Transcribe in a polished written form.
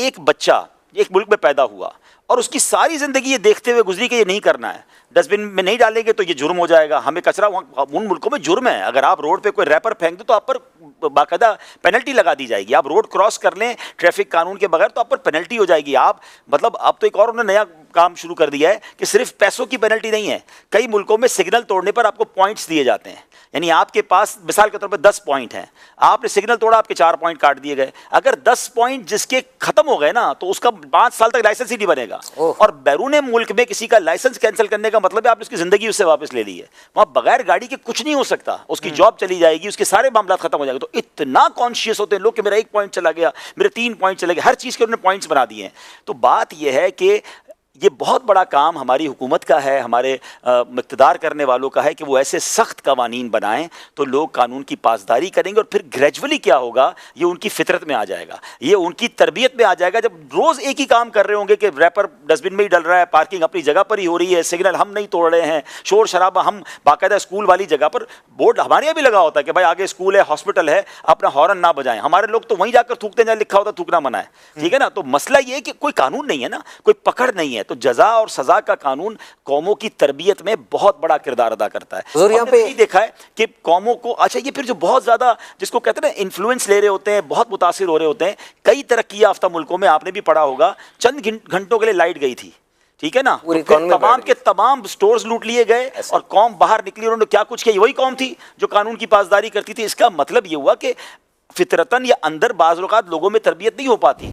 एक बच्चा एक मुल्क में पैदा हुआ और उसकी सारी जिंदगी ये देखते हुए गुजरी कि ये नहीं करना है, डस्टबिन में नहीं डालेंगे तो ये जुर्म हो जाएगा, हमें कचरा, उन मुल्कों में जुर्म है, अगर आप रोड पे कोई रैपर फेंक दो तो आप पर बाकायदा पेनल्टी लगा दी जाएगी, आप रोड क्रॉस कर लें ट्रैफिक कानून के बगैर तो आप पर पेनल्टी हो जाएगी। आप मतलब अब तो एक और उन्होंने नया काम शुरू कर दिया है कि सिर्फ पैसों की पेनल्टी नहीं है, कई मुल्कों में सिग्नल तोड़ने पर आपको पॉइंट्स दिए जाते हैं, यानी आपके पास मिसाल के तौर पर 10 पॉइंट हैं, आपने सिग्नल तोड़ा, आपके 4 पॉइंट काट दिए गए। अगर 10 पॉइंट जिसके खत्म हो गए ना तो उसका 5 साल तक लाइसेंस ही नहीं बनेगा। और बैरून मुल्क में किसी का लाइसेंस कैंसिल करने का मतलब है आपने उसकी जिंदगी उससे वापस ले ली है, वहां बगैर गाड़ी के कुछ नहीं हो सकता, उसकी जॉब चली जाएगी, उसके सारे मामला खत्म हो जाएंगे। तो इतना कॉन्शियस होते हैं लोग कि मेरा 1 पॉइंट चला गया, मेरे 3 पॉइंट चले गए, हर चीज के उन्होंने पॉइंट्स बना दिए हैं। तो बात यह है कि ये बहुत बड़ा काम हमारी हुकूमत का है, हमारे इक़्तिदार करने वालों का है कि वो ऐसे सख्त कवानीन बनाएं तो लोग कानून की पासदारी करेंगे और फिर ग्रेजुअली क्या होगा, ये उनकी फितरत में आ जाएगा, ये उनकी तरबियत में आ जाएगा। जब रोज़ एक ही काम कर रहे होंगे कि रैपर डस्टबिन में ही डल रहा है, पार्किंग अपनी जगह पर ही हो रही है, सिग्नल हम नहीं तोड़ रहे हैं, शोर शराबा, हम बाकायदा स्कूल वाली जगह पर बोर्ड हमारे यहाँ भी लगा होता है कि भाई आगे स्कूल है, हॉस्पिटल है, अपना हॉर्न ना बजाएं, हमारे लोग तो वहीं जाकर थूकते हैं जहाँ लिखा होता थूकना मना है, ठीक है ना। तो मसला ये है कि कोई कानून नहीं है ना, कोई पकड़ नहीं है, तो जजा और सजा का कानून कौमों की तरबियत में बहुत बड़ा किरदार अदा करता है। यहाँ पे देखा है कि कौमों को, अच्छा ये फिर जो बहुत ज्यादा जिसको कहते हैं ना इन्फ्लुएंस ले रहे होते हैं, बहुत मुतासिर हो रहे होते हैं, कई तरक्की याफ्ता मुल्कों में आपने भी पढ़ा होगा चंद घंटों के लिए लाइट गई थी, ठीक है ना, तो तमाम के तमाम स्टोर्स लूट लिए गए और कौम बाहर निकली, उन्होंने क्या कुछ किया, वही कौम थी जो कानून की पासदारी करती थी। इसका मतलब ये हुआ कि फितरतन या अंदर बाज़ औक़ात लोगों में तरबियत नहीं हो पाती।